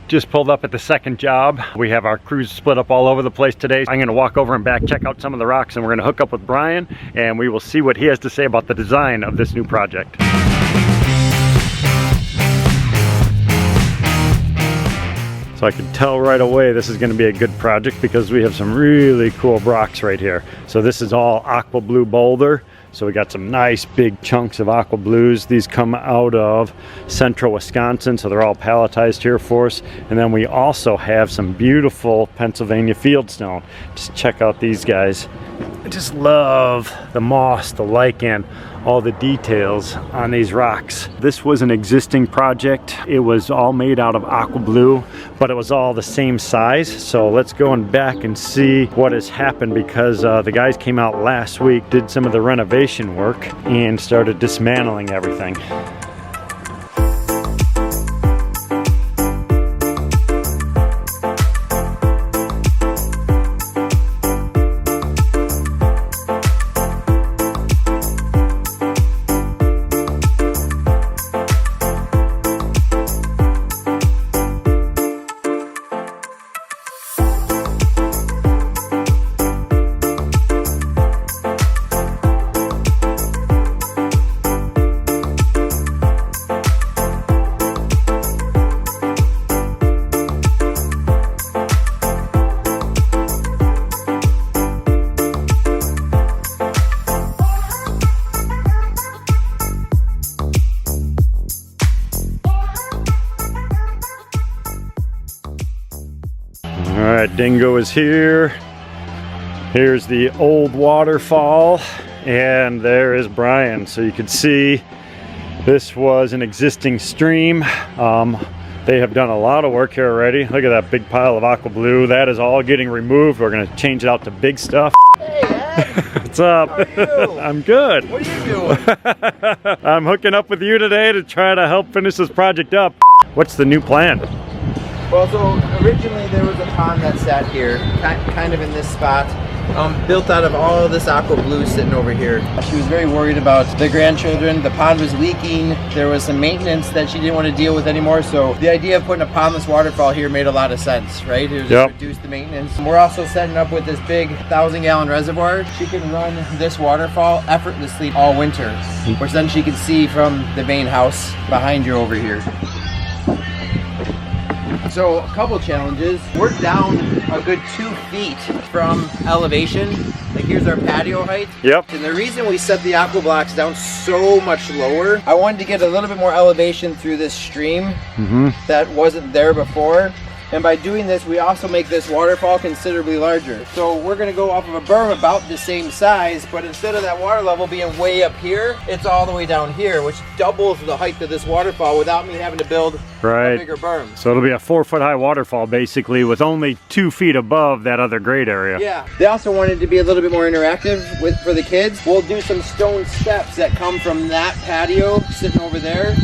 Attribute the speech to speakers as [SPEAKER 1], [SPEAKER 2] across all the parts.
[SPEAKER 1] just pulled up at the second job. We have our crews split up all over the place today. I'm gonna walk over and back, check out some of the rocks, and we're gonna hook up with Brian, and we will see what he has to say about the design of this new project. So I can tell right away this is gonna be a good project because we have some really cool rocks right here. So this is all aqua blue boulder. So we got some nice big chunks of aqua blues. These come out of central Wisconsin, so they're all palletized here for us. And then we also have some beautiful Pennsylvania fieldstone. Just check out these guys. I just love the moss, the lichen, all the details on these rocks. This was an existing project. It was all made out of aqua blue, but it was all the same size. So let's go and back and see what has happened, because the guys came out last week, did some of the renovation work, and started dismantling everything. Alright, Dingo is here. Here's the old waterfall, and there is Brian. So you can see this was an existing stream. They have done a lot of work here already. Look at that big pile of aqua blue. That is all getting removed. We're going to change it out to big stuff.
[SPEAKER 2] Hey, Ed.
[SPEAKER 1] What's up?
[SPEAKER 2] How are you?
[SPEAKER 1] I'm good.
[SPEAKER 2] What are you doing?
[SPEAKER 1] I'm hooking up with you today to try to help finish this project up. What's the new plan?
[SPEAKER 2] Well, so originally there was a pond that sat here, kind of in this spot, built out of all of this aqua blue sitting over here. She was very worried about the grandchildren. The pond was leaking. There was some maintenance that she didn't want to deal with anymore. So the idea of putting a pondless waterfall here made a lot of sense, right? It was just reduce the maintenance. We're also setting up with this big 1,000-gallon reservoir. She can run this waterfall effortlessly all winter, which then she can see from the main house behind you over here. So a couple challenges. We're down a good 2 feet from elevation. Like here's our patio height.
[SPEAKER 1] Yep.
[SPEAKER 2] And the reason we set the aqua blocks down so much lower, I wanted to get a little bit more elevation through this stream that wasn't there before. And by doing this, we also make this waterfall considerably larger. So we're gonna go off of a berm about the same size, but instead of that water level being way up here, it's all the way down here, which doubles the height of this waterfall without me having to build a bigger berm.
[SPEAKER 1] So it'll be a 4-foot-high waterfall basically, with only 2 feet above that other grade area.
[SPEAKER 2] Yeah. They also wanted to be a little bit more interactive for the kids. We'll do some stone steps that come from that patio sitting over there,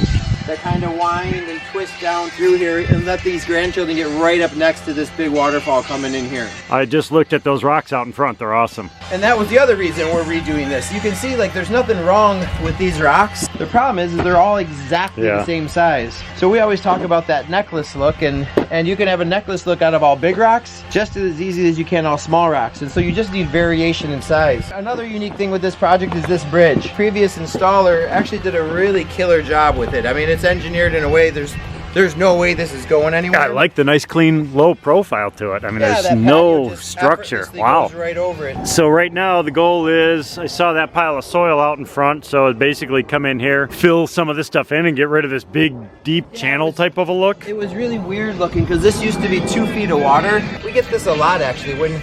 [SPEAKER 2] that kind of wind and twist down through here and let these grandchildren get right up next to this big waterfall coming in here.
[SPEAKER 1] I just looked at those rocks out in front. They're awesome.
[SPEAKER 2] And that was the other reason we're redoing this. You can see like there's nothing wrong with these rocks. The problem is they're all exactly the same size. So we always talk about that necklace look, and you can have a necklace look out of all big rocks just as easy as you can all small rocks. And so you just need variation in size. Another unique thing with this project is this bridge. Previous installer actually did a really killer job with it. I mean, it's engineered in a way there's no way this is going anywhere.
[SPEAKER 1] I like the nice clean low profile to it. I mean, there's no structure. Wow.
[SPEAKER 2] Goes right over it.
[SPEAKER 1] So right now the goal is, I saw that pile of soil out in front, so basically come in here, fill some of this stuff in and get rid of this big deep channel type of a look.
[SPEAKER 2] It was really weird looking because this used to be 2 feet of water. We get this a lot actually. When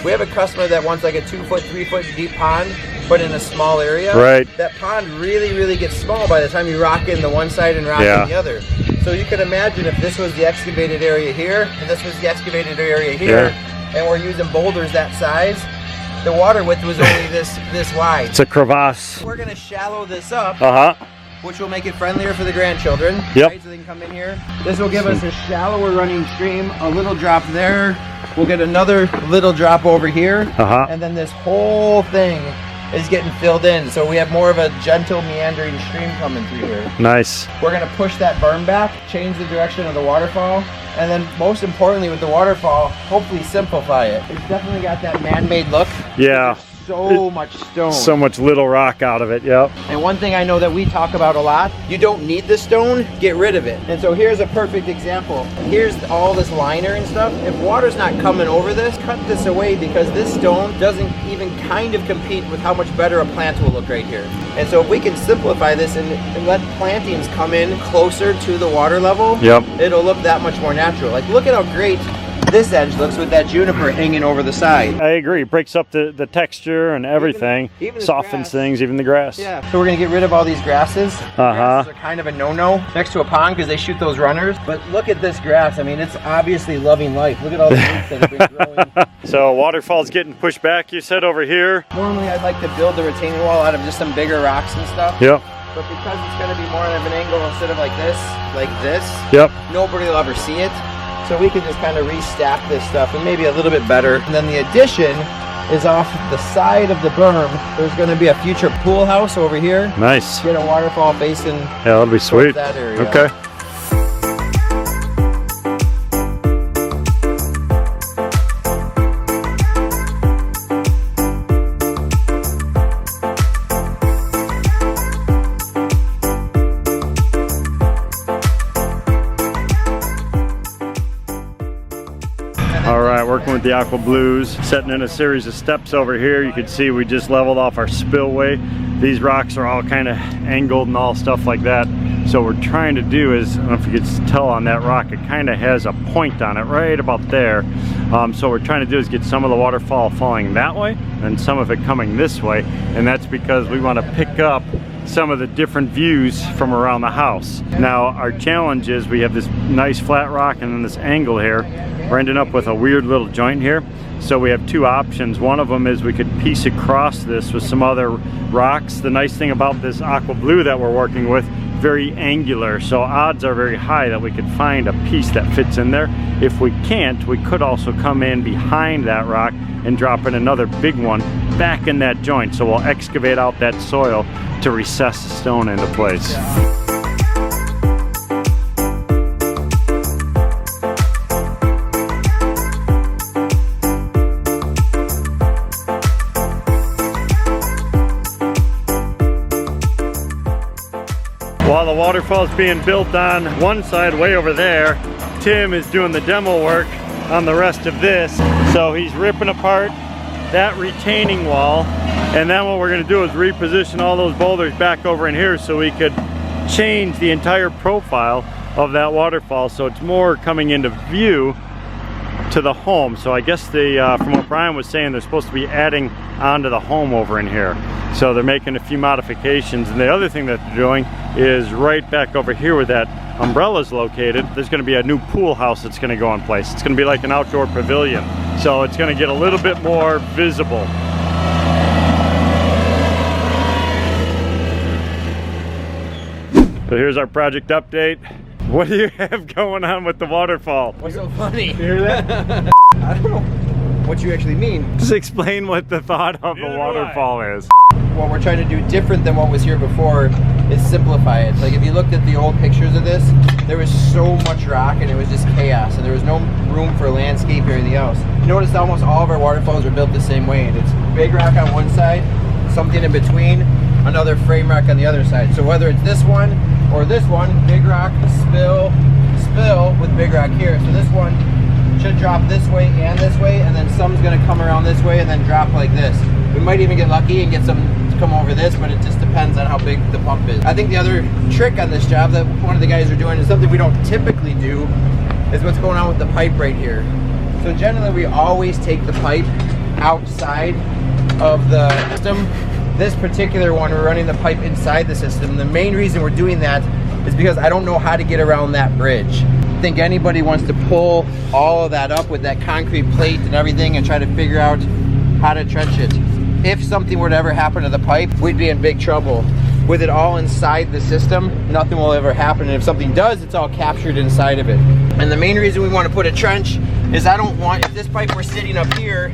[SPEAKER 2] we have a customer that wants like a 2-foot, 3-foot deep pond, but in a small area,
[SPEAKER 1] right?
[SPEAKER 2] That pond really gets small by the time you rock in the one side and rock in the other. So you could imagine if this was the excavated area here, and this was the excavated area here, and we're using boulders that size, the water width was only this wide.
[SPEAKER 1] It's a crevasse.
[SPEAKER 2] We're gonna shallow this up,
[SPEAKER 3] which will make it friendlier for the grandchildren.
[SPEAKER 1] Yep.
[SPEAKER 3] Right, so they can come in here. This will give us a shallower running stream, a little drop there. We'll get another little drop over here. And then this whole thing
[SPEAKER 2] is getting filled in. So we have more of a gentle meandering stream coming through here.
[SPEAKER 1] Nice.
[SPEAKER 2] We're gonna push that berm back, change the direction of the waterfall, and then most importantly with the waterfall, hopefully simplify it. It's definitely got that man-made look.
[SPEAKER 1] Yeah.
[SPEAKER 2] So much stone.
[SPEAKER 1] So much little rock out of it, yep.
[SPEAKER 2] And one thing I know that we talk about a lot, you don't need the stone, get rid of it. And so here's a perfect example. Here's all this liner and stuff. If water's not coming over this, cut this away, because this stone doesn't even kind of compete with how much better a plant will look right here. And so if we can simplify this and let plantings come in closer to the water level,
[SPEAKER 1] yep,
[SPEAKER 2] it'll look that much more natural. Like, look at how great this edge looks with that juniper hanging over the side.
[SPEAKER 1] I agree. It breaks up the texture and everything.
[SPEAKER 2] Even
[SPEAKER 1] softens
[SPEAKER 2] grass.
[SPEAKER 1] Things, even the grass.
[SPEAKER 2] Yeah. So we're gonna get rid of all these grasses. Grasses are kind of a no-no next to a pond because they shoot those runners. But look at this grass. I mean, it's obviously loving life. Look at all the roots that have been growing.
[SPEAKER 1] So waterfall's getting pushed back, you said, over here.
[SPEAKER 2] Normally I'd like to build the retaining wall out of just some bigger rocks and stuff.
[SPEAKER 1] Yep.
[SPEAKER 2] But because it's gonna be more of an angle instead of like this,
[SPEAKER 1] yep,
[SPEAKER 2] nobody will ever see it. So we can just kind of restack this stuff and maybe a little bit better. And then the addition is off the side of the berm. There's going to be a future pool house over here.
[SPEAKER 1] Nice.
[SPEAKER 2] Get a waterfall facing.
[SPEAKER 1] Yeah, that'll be sweet.
[SPEAKER 2] That area.
[SPEAKER 1] Okay. Working with the aqua blues, setting in a series of steps over here. You can see we just leveled off our spillway. These rocks are all kind of angled and all stuff like that. So what we're trying to do is, I don't know if you can tell on that rock, it kind of has a point on it right about there. So what we're trying to do is get some of the waterfall falling that way and some of it coming this way. And that's because we want to pick up some of the different views from around the house. Now our challenge is we have this nice flat rock and then this angle here. We're ending up with a weird little joint here. So we have two options. One of them is we could piece across this with some other rocks. The nice thing about this aqua blue that we're working with, very angular, so odds are very high that we could find a piece that fits in there. If we can't, we could also come in behind that rock and drop in another big one back in that joint. So we'll excavate out that soil to recess the stone into place. While the waterfall is being built on one side way over there, Tim is doing the demo work on the rest of this. So he's ripping apart that retaining wall, and then what we're going to do is reposition all those boulders back over in here so we could change the entire profile of that waterfall so it's more coming into view to the home. So I guess from what Brian was saying, they're supposed to be adding onto the home over in here. So they're making a few modifications, and the other thing that they're doing is right back over here where that umbrella is located, there's going to be a new pool house that's going to go in place. It's going to be like an outdoor pavilion, so it's going to get a little bit more visible. So here's our project update. What do you have going on with the waterfall?
[SPEAKER 2] What's so funny?
[SPEAKER 3] You hear that?
[SPEAKER 2] I don't know what you actually mean.
[SPEAKER 1] Just explain what the thought of the waterfall is.
[SPEAKER 2] What we're trying to do different than what was here before is simplify it. Like if you looked at the old pictures of this, there was so much rock and it was just chaos and there was no room for landscape or anything else. You notice almost all of our waterfalls are built the same way, and it's big rock on one side, something in between, another frame rock on the other side. So whether it's this one or this one, big rock, spill with big rock here. So this one should drop this way, and then some's gonna come around this way and then drop like this. We might even get lucky and get some to come over this, but it just depends on how big the pump is. I think the other trick on this job that one of the guys are doing is something we don't typically do, is what's going on with the pipe right here. So generally we always take the pipe outside of the system. This particular one, we're running the pipe inside the system. The main reason we're doing that is because I don't know how to get around that bridge. I think anybody wants to pull all of that up with that concrete plate and everything and try to figure out how to trench it. If something were to ever happen to the pipe, we'd be in big trouble. With it all inside the system, nothing will ever happen. And if something does, it's all captured inside of it. And the main reason we want to put a trench is I don't want, if this pipe were sitting up here,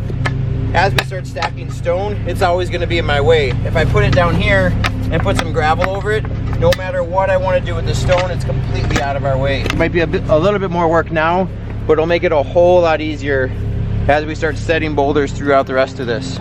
[SPEAKER 2] as we start stacking stone, it's always gonna be in my way. If I put it down here and put some gravel over it, no matter what I wanna do with the stone, it's completely out of our way. It might be a little bit more work now, but it'll make it a whole lot easier as we start setting boulders throughout the rest of this.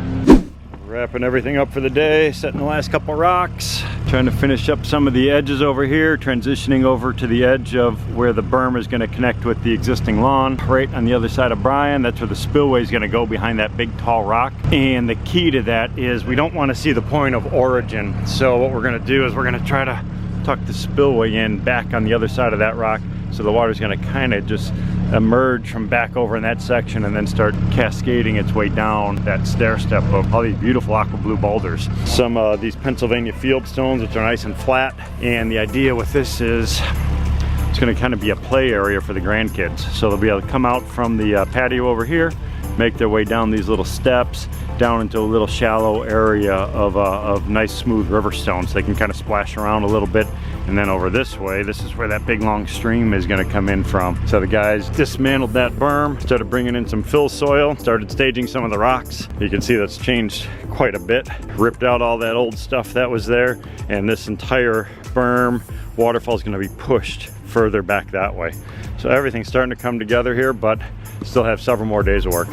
[SPEAKER 1] Wrapping everything up for the day, setting the last couple rocks, trying to finish up some of the edges over here, transitioning over to the edge of where the berm is going to connect with the existing lawn. Right on the other side of Brian, that's where the spillway is going to go, behind that big tall rock. And the key to that is we don't want to see the point of origin. So what we're going to do is we're going to try to tuck the spillway in back on the other side of that rock, so the water's going to kind of just emerge from back over in that section and then start cascading its way down that stair step of all these beautiful aqua blue boulders. Some of these Pennsylvania field stones, which are nice and flat. And the idea with this is it's going to kind of be a play area for the grandkids. So they'll be able to come out from the patio over here, make their way down these little steps down into a little shallow area of nice smooth river stones. They can kind of splash around a little bit. And then over this way, this is where that big long stream is going to come in from. So the guys dismantled that berm, started bringing in some fill soil, started staging some of the rocks. You can see that's changed quite a bit. Ripped out all that old stuff that was there, and this entire berm waterfall is going to be pushed further back that way. So everything's starting to come together here, but still have several more days of work.